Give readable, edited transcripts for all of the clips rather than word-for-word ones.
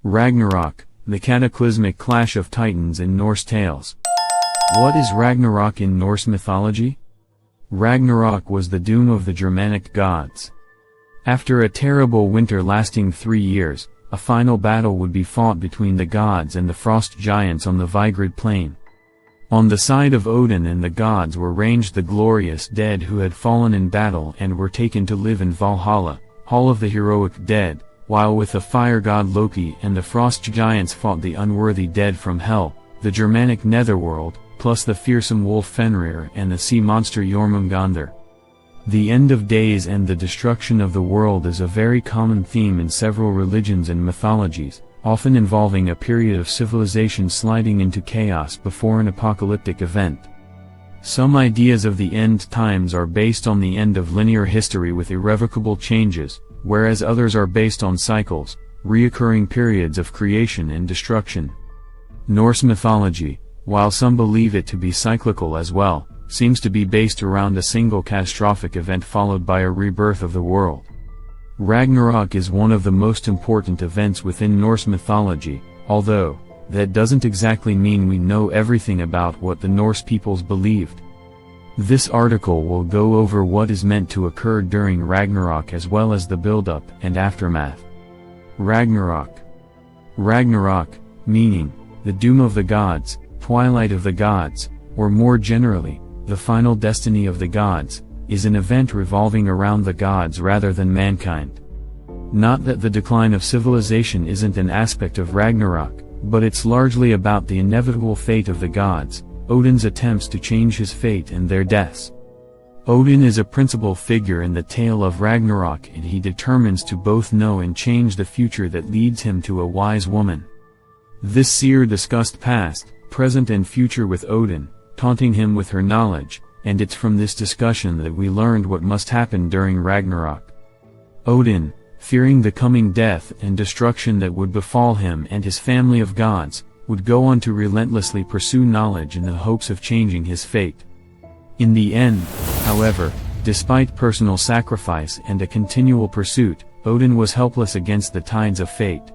Ragnarök, the cataclysmic clash of titans in Norse tales. What is Ragnarök in Norse mythology? Ragnarök was the doom of the Germanic gods. After a terrible winter lasting 3 years, a final battle would be fought between the gods and the frost giants on the Vigrid plain. On the side of Odin and the gods were ranged the glorious dead who had fallen in battle and were taken to live in Valhalla, hall of the heroic dead, while with the fire god Loki and the frost giants fought the unworthy dead from hell, the Germanic netherworld, plus the fearsome wolf Fenrir and the sea monster Jörmungandr. The end of days and the destruction of the world is a very common theme in several religions and mythologies, often involving a period of civilization sliding into chaos before an apocalyptic event. Some ideas of the end times are based on the end of linear history with irrevocable changes, whereas others are based on cycles, reoccurring periods of creation and destruction. Norse mythology, while some believe it to be cyclical as well, seems to be based around a single catastrophic event followed by a rebirth of the world. Ragnarök is one of the most important events within Norse mythology, although, that doesn't exactly mean we know everything about what the Norse peoples believed. This article will go over what is meant to occur during Ragnarök as well as the build-up and aftermath. Ragnarök. Ragnarök, meaning, the doom of the gods, twilight of the gods, or more generally, the final destiny of the gods, is an event revolving around the gods rather than mankind. Not that the decline of civilization isn't an aspect of Ragnarök, but it's largely about the inevitable fate of the gods, Odin's attempts to change his fate and their deaths. Odin is a principal figure in the tale of Ragnarök, and he determines to both know and change the future that leads him to a wise woman. This seer discussed past, present and future with Odin, taunting him with her knowledge, and it's from this discussion that we learned what must happen during Ragnarök. Odin, fearing the coming death and destruction that would befall him and his family of gods, would go on to relentlessly pursue knowledge in the hopes of changing his fate. In the end, however, despite personal sacrifice and a continual pursuit, Odin was helpless against the tides of fate.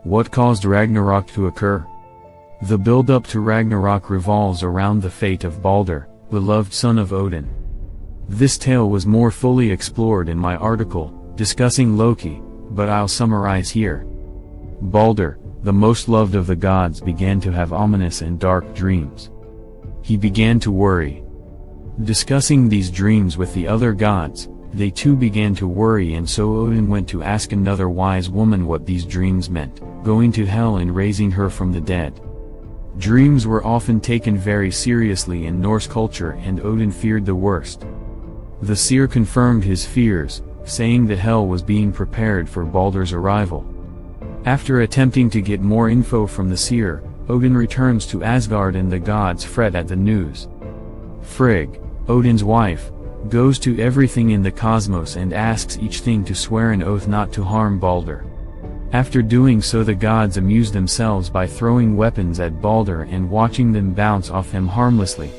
What caused Ragnarök to occur? The build-up to Ragnarök revolves around the fate of Baldur, beloved son of Odin. This tale was more fully explored in my article, discussing Loki, but I'll summarize here. Baldur, the most loved of the gods, began to have ominous and dark dreams. He began to worry. Discussing these dreams with the other gods, they too began to worry, and so Odin went to ask another wise woman what these dreams meant, going to hell and raising her from the dead. Dreams were often taken very seriously in Norse culture, and Odin feared the worst. The seer confirmed his fears, saying that hell was being prepared for Baldur's arrival. After attempting to get more info from the seer, Odin returns to Asgard and the gods fret at the news. Frigg, Odin's wife, goes to everything in the cosmos and asks each thing to swear an oath not to harm Baldur. After doing so, the gods amuse themselves by throwing weapons at Baldur and watching them bounce off him harmlessly.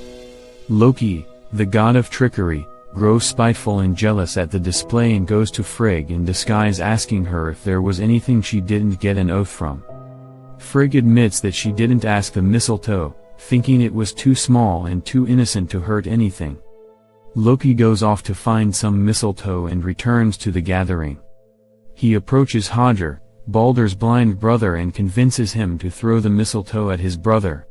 Loki, the god of trickery, grows spiteful and jealous at the display and goes to Frigg in disguise asking her if there was anything she didn't get an oath from. Frigg admits that she didn't ask the mistletoe, thinking it was too small and too innocent to hurt anything. Loki goes off to find some mistletoe and returns to the gathering. He approaches Hodr, Baldur's blind brother, and convinces him to throw the mistletoe at his brother.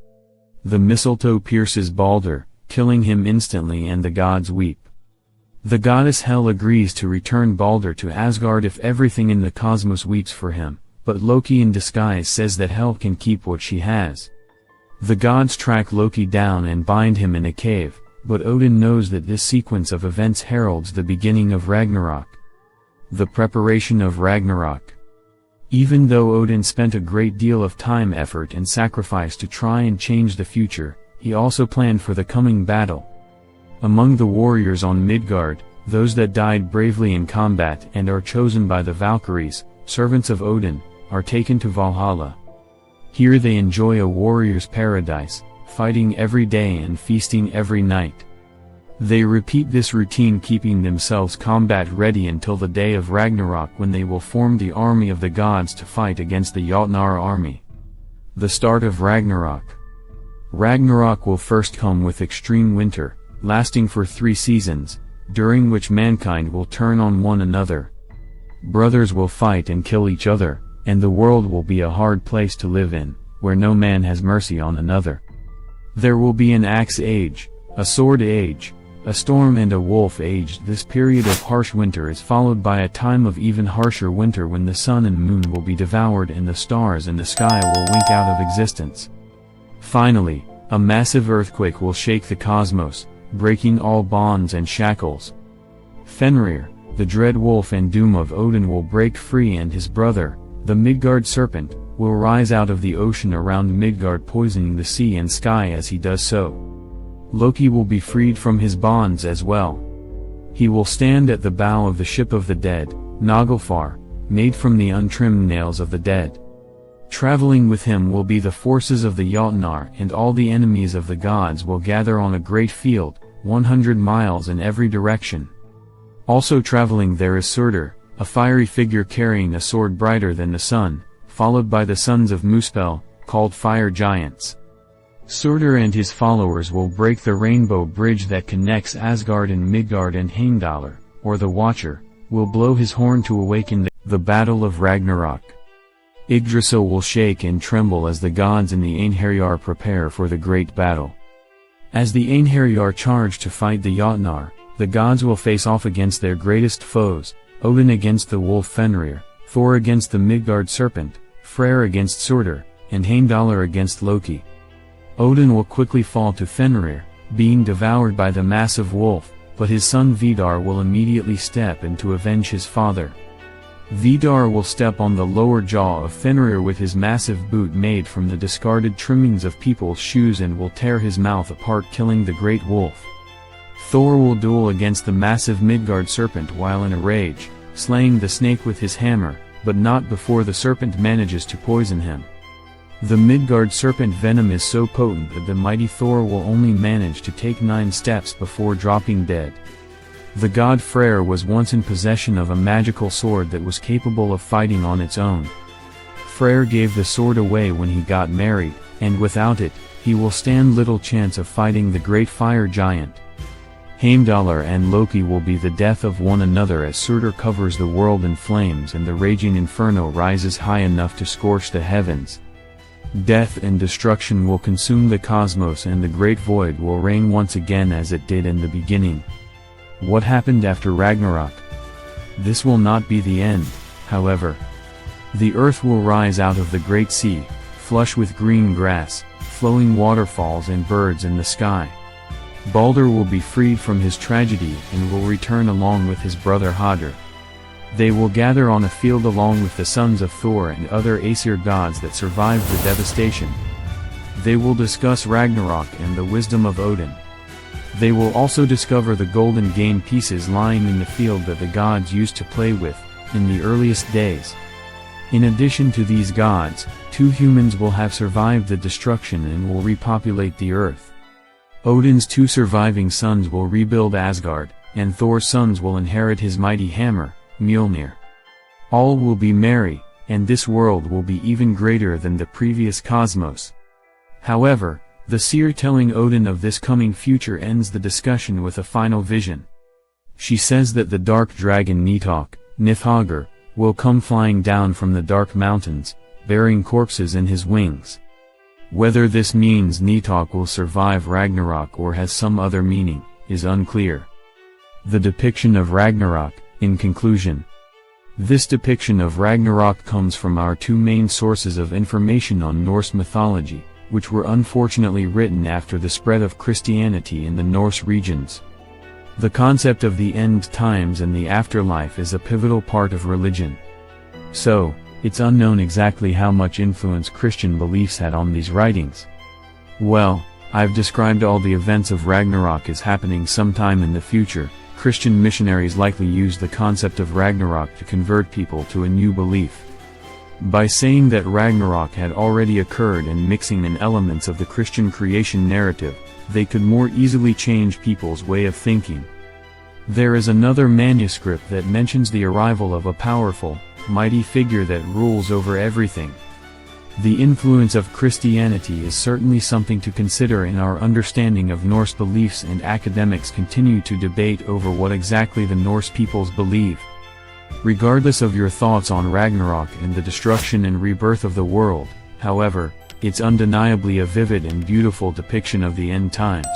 The mistletoe pierces Baldur, killing him instantly, and the gods weep. The goddess Hel agrees to return Baldur to Asgard if everything in the cosmos weeps for him, but Loki in disguise says that Hel can keep what she has. The gods track Loki down and bind him in a cave, but Odin knows that this sequence of events heralds the beginning of Ragnarök. The preparation of Ragnarök. Even though Odin spent a great deal of time, effort and sacrifice to try and change the future, he also planned for the coming battle. Among the warriors on Midgard, those that died bravely in combat and are chosen by the Valkyries, servants of Odin, are taken to Valhalla. Here they enjoy a warrior's paradise, fighting every day and feasting every night. They repeat this routine, keeping themselves combat ready until the day of Ragnarok, when they will form the army of the gods to fight against the Jotnar army. The start of Ragnarok. Ragnarok will first come with extreme winter, lasting for 3 seasons, during which mankind will turn on one another. Brothers will fight and kill each other, and the world will be a hard place to live in, where no man has mercy on another. There will be an axe age, a sword age, a storm and a wolf age. This period of harsh winter is followed by a time of even harsher winter, when the sun and moon will be devoured and the stars in the sky will wink out of existence. Finally, a massive earthquake will shake the cosmos, breaking all bonds and shackles. Fenrir, the dread wolf and doom of Odin, will break free, and his brother, the Midgard serpent, will rise out of the ocean around Midgard, poisoning the sea and sky as he does so. Loki will be freed from his bonds as well. He will stand at the bow of the ship of the dead, Naglfar, made from the untrimmed nails of the dead. Traveling with him will be the forces of the Jotnar, and all the enemies of the gods will gather on a great field, 100 miles in every direction. Also traveling there is Surtur, a fiery figure carrying a sword brighter than the sun, followed by the sons of Muspel, called fire giants. Surtur and his followers will break the rainbow bridge that connects Asgard and Midgard, and Heimdallr, or the Watcher, will blow his horn to awaken the Battle of Ragnarok. Yggdrasil will shake and tremble as the gods in the Einherjar prepare for the great battle. As the Einherjar charge to fight the Jotnar, the gods will face off against their greatest foes, Odin against the wolf Fenrir, Thor against the Midgard serpent, Freyr against Surtur, and Heimdallr against Loki. Odin will quickly fall to Fenrir, being devoured by the massive wolf, but his son Vidar will immediately step in to avenge his father. Vidar will step on the lower jaw of Fenrir with his massive boot made from the discarded trimmings of people's shoes, and will tear his mouth apart, killing the great wolf. Thor will duel against the massive Midgard serpent while in a rage, slaying the snake with his hammer, but not before the serpent manages to poison him. The Midgard serpent venom is so potent that the mighty Thor will only manage to take 9 steps before dropping dead. The god Freyr was once in possession of a magical sword that was capable of fighting on its own. Freyr gave the sword away when he got married, and without it, he will stand little chance of fighting the great fire giant. Heimdallr and Loki will be the death of one another as Surtur covers the world in flames and the raging inferno rises high enough to scorch the heavens. Death and destruction will consume the cosmos, and the great void will reign once again as it did in the beginning. What happened after Ragnarok? This will not be the end, however. The earth will rise out of the great sea, flush with green grass, flowing waterfalls and birds in the sky. Baldur will be freed from his tragedy and will return along with his brother Hodr. They will gather on a field along with the sons of Thor and other Aesir gods that survived the devastation. They will discuss Ragnarok and the wisdom of Odin. They will also discover the golden game pieces lying in the field that the gods used to play with in the earliest days. In addition to these gods, 2 humans will have survived the destruction and will repopulate the earth. Odin's 2 surviving sons will rebuild Asgard, and Thor's sons will inherit his mighty hammer, Mjolnir. All will be merry, and this world will be even greater than the previous cosmos. However, the seer telling Odin of this coming future ends the discussion with a final vision. She says that the dark dragon Nithhogr, will come flying down from the dark mountains, bearing corpses in his wings. Whether this means Nithhogr will survive Ragnarok or has some other meaning, is unclear. The depiction of Ragnarok, in conclusion. This depiction of Ragnarok comes from our 2 main sources of information on Norse mythology, which were unfortunately written after the spread of Christianity in the Norse regions. The concept of the end times and the afterlife is a pivotal part of religion. So, it's unknown exactly how much influence Christian beliefs had on these writings. Well, I've described all the events of Ragnarok as happening sometime in the future. Christian missionaries likely used the concept of Ragnarok to convert people to a new belief. By saying that Ragnarok had already occurred and mixing in elements of the Christian creation narrative, they could more easily change people's way of thinking. There is another manuscript that mentions the arrival of a powerful, mighty figure that rules over everything. The influence of Christianity is certainly something to consider in our understanding of Norse beliefs, and academics continue to debate over what exactly the Norse peoples believe. Regardless of your thoughts on Ragnarok and the destruction and rebirth of the world, however, it's undeniably a vivid and beautiful depiction of the end times.